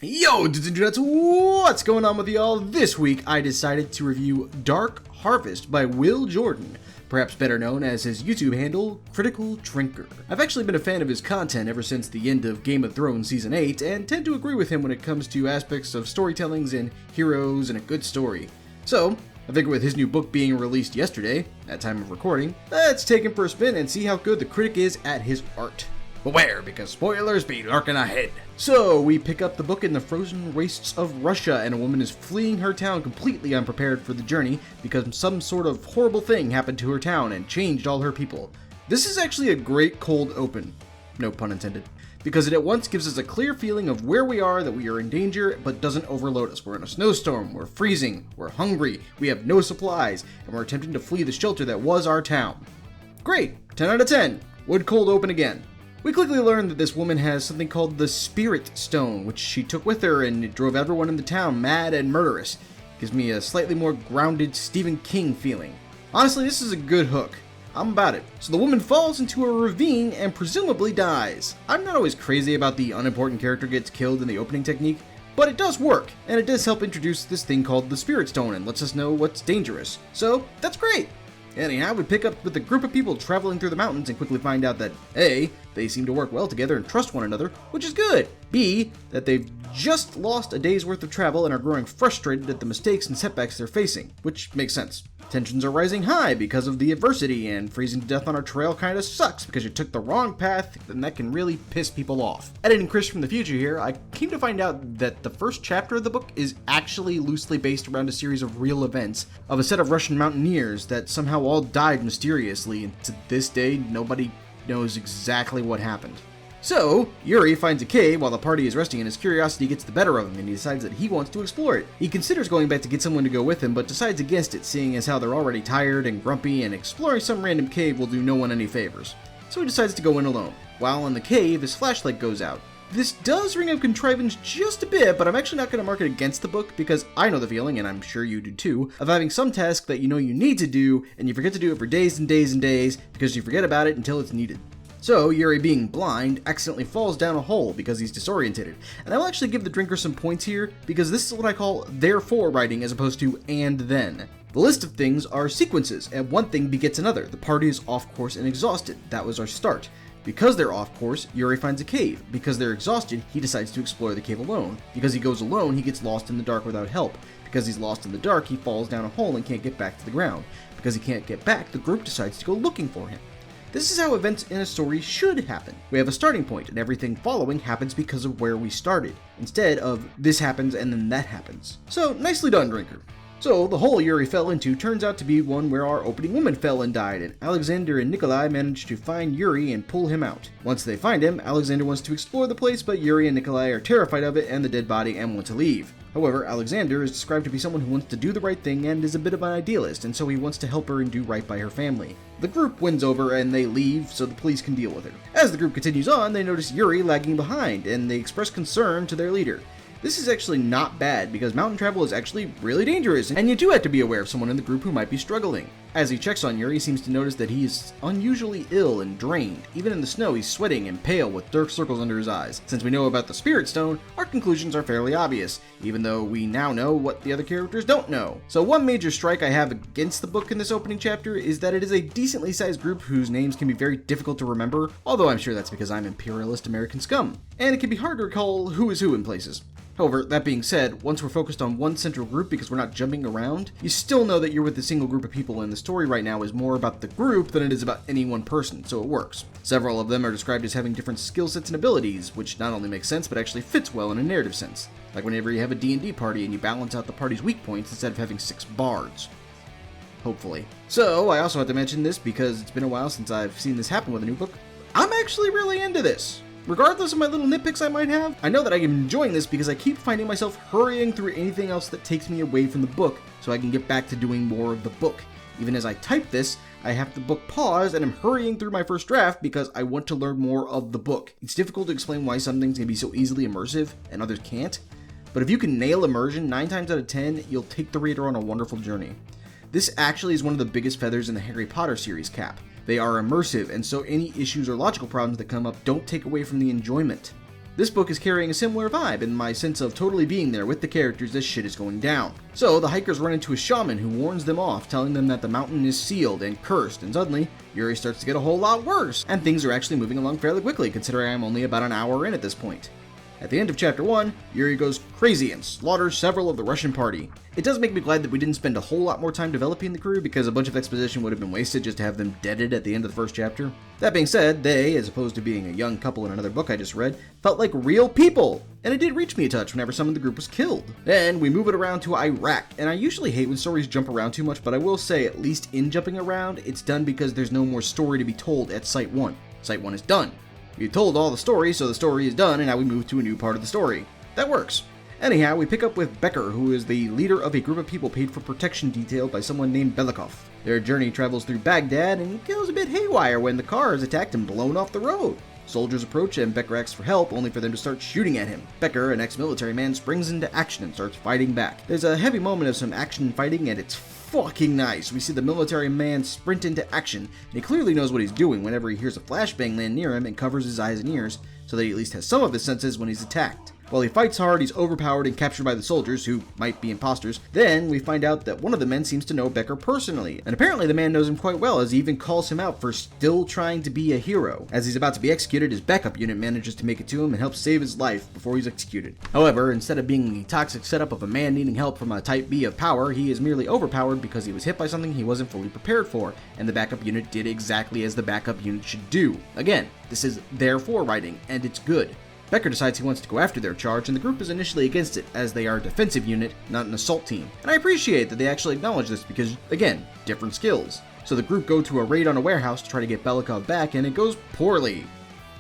Yo, dudes and dudettes, what's going on with y'all? This week I decided to review Dark Harvest by Will Jordan, perhaps better known as his YouTube handle, Critical Drinker. I've actually been a fan of his content ever since the end of Game of Thrones Season 8, and tend to agree with him when it comes to aspects of storytellings and heroes and a good story. So, I figure with his new book being released yesterday, at time of recording, let's take him for a spin and see how good the critic is at his art. Beware, because spoilers be lurking ahead. So, we pick up the book in the frozen wastes of Russia, and a woman is fleeing her town completely unprepared for the journey because some sort of horrible thing happened to her town and changed all her people. This is actually a great cold open, no pun intended, because it at once gives us a clear feeling of where we are, that we are in danger, but doesn't overload us. We're in a snowstorm, we're freezing, we're hungry, we have no supplies, and we're attempting to flee the shelter that was our town. Great, 10 out of 10, would cold open again. We quickly learn that this woman has something called the Spirit Stone, which she took with her, and it drove everyone in the town mad and murderous. Gives me a slightly more grounded Stephen King feeling. Honestly, this is a good hook. I'm about it. So the woman falls into a ravine and presumably dies. I'm not always crazy about the unimportant character gets killed in the opening technique, but it does work, and it does help introduce this thing called the Spirit Stone and lets us know what's dangerous. So, that's great! Anyhow, we pick up with a group of people traveling through the mountains and quickly find out that A, they seem to work well together and trust one another, which is good. B, that they've just lost a day's worth of travel and are growing frustrated at the mistakes and setbacks they're facing, which makes sense. Tensions are rising high because of the adversity, and freezing to death on our trail kinda sucks because you took the wrong path, and that can really piss people off. Editing Chris from the future here, I came to find out that the first chapter of the book is actually loosely based around a series of real events of a set of Russian mountaineers that somehow all died mysteriously, and to this day, nobody knows exactly what happened. So, Yuri finds a cave while the party is resting and his curiosity gets the better of him and he decides that he wants to explore it. He considers going back to get someone to go with him but decides against it, seeing as how they're already tired and grumpy and exploring some random cave will do no one any favors. So he decides to go in alone. While in the cave, his flashlight goes out. This does ring of contrivance just a bit, but I'm actually not going to mark it against the book because I know the feeling, and I'm sure you do too, of having some task that you know you need to do and you forget to do it for days and days and days because you forget about it until it's needed. So, Yuri, being blind, accidentally falls down a hole because he's disorientated. And I will actually give the drinker some points here, because this is what I call therefore writing as opposed to and then. The list of things are sequences, and one thing begets another. The party is off course and exhausted. That was our start. Because they're off course, Yuri finds a cave. Because they're exhausted, he decides to explore the cave alone. Because he goes alone, he gets lost in the dark without help. Because he's lost in the dark, he falls down a hole and can't get back to the ground. Because he can't get back, the group decides to go looking for him. This is how events in a story should happen. We have a starting point, and everything following happens because of where we started, instead of this happens and then that happens. So, nicely done, Drinker. So, the hole Yuri fell into turns out to be one where our opening woman fell and died, and Alexander and Nikolai manage to find Yuri and pull him out. Once they find him, Alexander wants to explore the place, but Yuri and Nikolai are terrified of it and the dead body and want to leave. However, Alexander is described to be someone who wants to do the right thing and is a bit of an idealist, and so he wants to help her and do right by her family. The group wins over and they leave so the police can deal with her. As the group continues on, they notice Yuri lagging behind, and they express concern to their leader. This is actually not bad because mountain travel is actually really dangerous, and you do have to be aware of someone in the group who might be struggling. As he checks on Yuri, he seems to notice that he is unusually ill and drained. Even in the snow, he's sweating and pale with dark circles under his eyes. Since we know about the Spirit Stone, our conclusions are fairly obvious, even though we now know what the other characters don't know. So one major strike I have against the book in this opening chapter is that it is a decently sized group whose names can be very difficult to remember, although I'm sure that's because I'm imperialist American scum. And it can be hard to recall who is who in places. However, that being said, once we're focused on one central group because we're not jumping around, you still know that you're with a single group of people, and the story right now is more about the group than it is about any one person, so it works. Several of them are described as having different skill sets and abilities, which not only makes sense but actually fits well in a narrative sense. Like whenever you have a D&D party and you balance out the party's weak points instead of having 6 bards. Hopefully. So, I also have to mention this because it's been a while since I've seen this happen with a new book. I'm actually really into this. Regardless of my little nitpicks I might have, I know that I am enjoying this because I keep finding myself hurrying through anything else that takes me away from the book so I can get back to doing more of the book. Even as I type this, I have the book paused and I'm hurrying through my first draft because I want to learn more of the book. It's difficult to explain why some things can be so easily immersive and others can't, but if you can nail immersion 9 times out of 10, you'll take the reader on a wonderful journey. This actually is one of the biggest feathers in the Harry Potter series cap. They are immersive, and so any issues or logical problems that come up don't take away from the enjoyment. This book is carrying a similar vibe in my sense of totally being there with the characters as shit is going down. So the hikers run into a shaman who warns them off, telling them that the mountain is sealed and cursed, and suddenly Yuri starts to get a whole lot worse, and things are actually moving along fairly quickly considering I'm only about an hour in at this point. At the end of chapter 1, Yuri goes crazy and slaughters several of the Russian party. It does make me glad that we didn't spend a whole lot more time developing the crew because a bunch of exposition would have been wasted just to have them deaded at the end of the first chapter. That being said, they, as opposed to being a young couple in another book I just read, felt like real people! And it did reach me a touch whenever someone in the group was killed. Then we move it around to Iraq, and I usually hate when stories jump around too much, but I will say, at least in jumping around, it's done because there's no more story to be told at Site 1. Site 1 is done. We told all the story, so the story is done, and now we move to a new part of the story. That works. Anyhow, we pick up with Becker, who is the leader of a group of people paid for protection detailed by someone named Belikov. Their journey travels through Baghdad and goes a bit haywire when the car is attacked and blown off the road. Soldiers approach and Becker asks for help, only for them to start shooting at him. Becker, an ex-military man, springs into action and starts fighting back. There's a heavy moment of some action fighting, and it's fucking nice. We see the military man sprint into action, and he clearly knows what he's doing whenever he hears a flashbang land near him and covers his eyes and ears, so that he at least has some of his senses when he's attacked. While he fights hard, he's overpowered and captured by the soldiers, who might be imposters. Then we find out that one of the men seems to know Becker personally, and apparently the man knows him quite well, as he even calls him out for still trying to be a hero. As he's about to be executed, his backup unit manages to make it to him and helps save his life before he's executed. However, instead of being the toxic setup of a man needing help from a type B of power, he is merely overpowered because he was hit by something he wasn't fully prepared for, and the backup unit did exactly as the backup unit should do. Again, this is their forewriting, and it's good. Becker decides he wants to go after their charge, and the group is initially against it, as they are a defensive unit, not an assault team. And I appreciate that they actually acknowledge this because, again, different skills. So the group go to a raid on a warehouse to try to get Belikov back, and it goes poorly.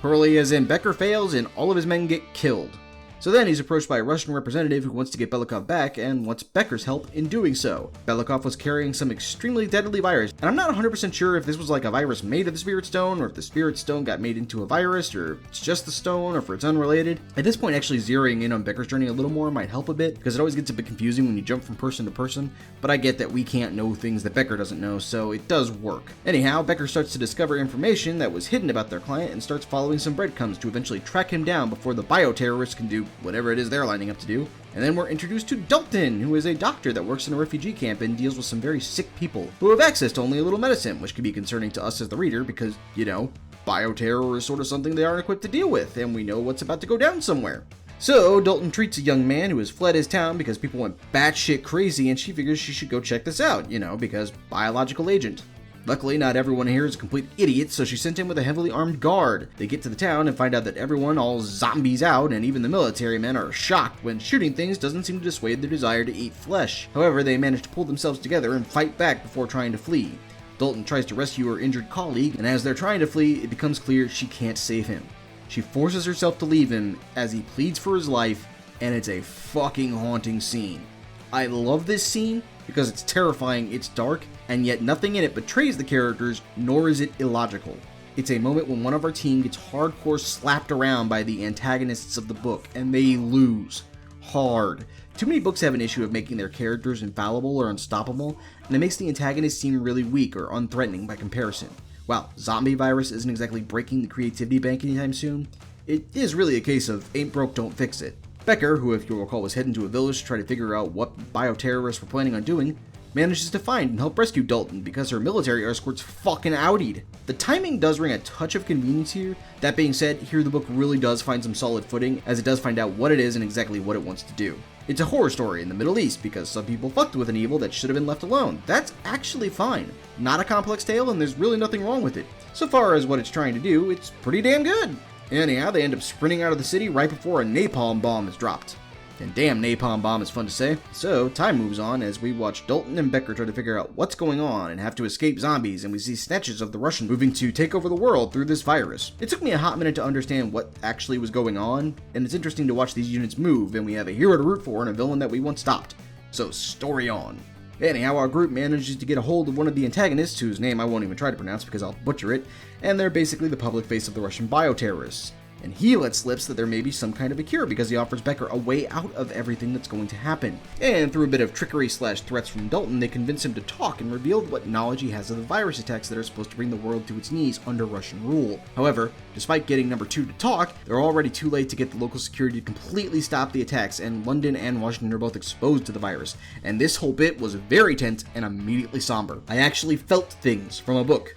Poorly as in Becker fails and all of his men get killed. So then he's approached by a Russian representative who wants to get Belikov back and wants Becker's help in doing so. Belikov was carrying some extremely deadly virus, and I'm not 100% sure if this was like a virus made of the Spirit Stone, or if the Spirit Stone got made into a virus, or if it's just the stone, or if it's unrelated. At this point, actually zeroing in on Becker's journey a little more might help a bit, because it always gets a bit confusing when you jump from person to person, but I get that we can't know things that Becker doesn't know, so it does work. Anyhow, Becker starts to discover information that was hidden about their client and starts following some breadcrumbs to eventually track him down before the bioterrorists can do whatever it is they're lining up to do. And then we're introduced to Dalton, who is a doctor that works in a refugee camp and deals with some very sick people who have access to only a little medicine, which can be concerning to us as the reader because, you know, bioterror is sort of something they aren't equipped to deal with, and we know what's about to go down somewhere. So Dalton treats a young man who has fled his town because people went batshit crazy, and she figures she should go check this out, you know, because biological agent. Luckily, not everyone here is a complete idiot, so she sent him with a heavily armed guard. They get to the town and find out that everyone all zombies out, and even the military men are shocked when shooting things doesn't seem to dissuade their desire to eat flesh. However, they manage to pull themselves together and fight back before trying to flee. Dalton tries to rescue her injured colleague, and as they're trying to flee, it becomes clear she can't save him. She forces herself to leave him as he pleads for his life, and it's a fucking haunting scene. I love this scene because it's terrifying, it's dark, and yet nothing in it betrays the characters, nor is it illogical. It's a moment when one of our team gets hardcore slapped around by the antagonists of the book, and they lose. Hard. Too many books have an issue of making their characters infallible or unstoppable, and it makes the antagonist seem really weak or unthreatening by comparison. While zombie virus isn't exactly breaking the creativity bank anytime soon, it is really a case of ain't broke, don't fix it. Becker, who if you'll recall was heading to a village to try to figure out what bioterrorists were planning on doing, manages to find and help rescue Dalton because her military escort's fucking outed. The timing does ring a touch of convenience here. That being said, here the book really does find some solid footing, as it does find out what it is and exactly what it wants to do. It's a horror story in the Middle East because some people fucked with an evil that should have been left alone. That's actually fine. Not a complex tale, and there's really nothing wrong with it. So far as what it's trying to do, it's pretty damn good. Anyhow, they end up sprinting out of the city right before a napalm bomb is dropped. And damn, napalm bomb is fun to say. So, time moves on as we watch Dalton and Becker try to figure out what's going on and have to escape zombies, and we see snatches of the Russians moving to take over the world through this virus. It took me a hot minute to understand what actually was going on, and it's interesting to watch these units move, and we have a hero to root for and a villain that we once stopped. So, story on. Anyhow, our group manages to get a hold of one of the antagonists, whose name I won't even try to pronounce because I'll butcher it, and they're basically the public face of the Russian bioterrorists. and he lets slip that there may be some kind of a cure because he offers Becker a way out of everything that's going to happen. And through a bit of trickery/threats from Dalton, they convince him to talk and reveal what knowledge he has of the virus attacks that are supposed to bring the world to its knees under Russian rule. However, despite getting number 2 to talk, they're already too late to get the local security to completely stop the attacks, and London and Washington are both exposed to the virus. And this whole bit was very tense and immediately somber. I actually felt things from a book.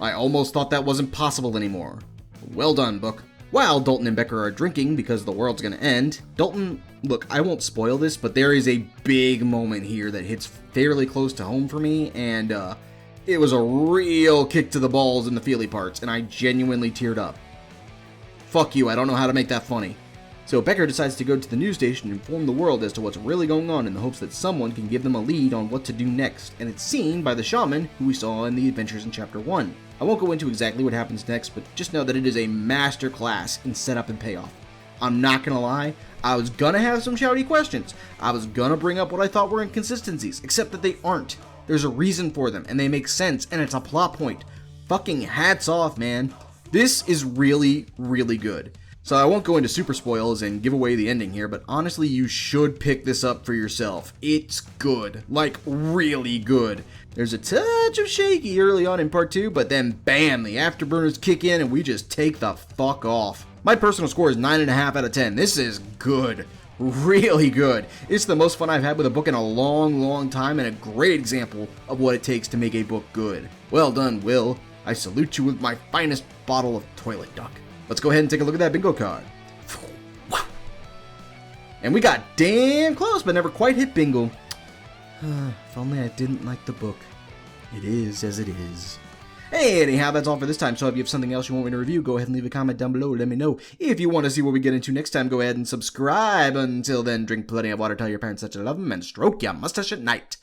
I almost thought that wasn't possible anymore. Well done, book. While Dalton and Becker are drinking because the world's gonna end, Dalton, look, I won't spoil this, but there is a big moment here that hits fairly close to home for me, and it was a real kick to the balls in the feely parts, and I genuinely teared up. Fuck you, I don't know how to make that funny. So Becker decides to go to the news station and inform the world as to what's really going on in the hopes that someone can give them a lead on what to do next, and it's seen by the shaman who we saw in the adventures in Chapter 1. I won't go into exactly what happens next, but just know that it is a master class in setup and payoff. I'm not gonna lie, I was gonna have some shouty questions. I was gonna bring up what I thought were inconsistencies, except that they aren't. There's a reason for them, and they make sense, and it's a plot point. Fucking hats off, man. This is really, really good. So I won't go into super spoils and give away the ending here, but honestly, you should pick this up for yourself. It's good. Like, really good. There's a touch of shaky early on in part 2, but then bam, the afterburners kick in and we just take the fuck off. My personal score is 9.5 out of 10. This is good. Really good. It's the most fun I've had with a book in a long, long time, and a great example of what it takes to make a book good. Well done, Will. I salute you with my finest bottle of toilet duck. Let's go ahead and take a look at that bingo card. And we got damn close, but never quite hit bingo. If only I didn't like the book. It is as it is. Hey, anyhow, that's all for this time. So if you have something else you want me to review, go ahead and leave a comment down below. Let me know. If you want to see what we get into next time, go ahead and subscribe. Until then, drink plenty of water, tell your parents that you love them, and stroke your mustache at night.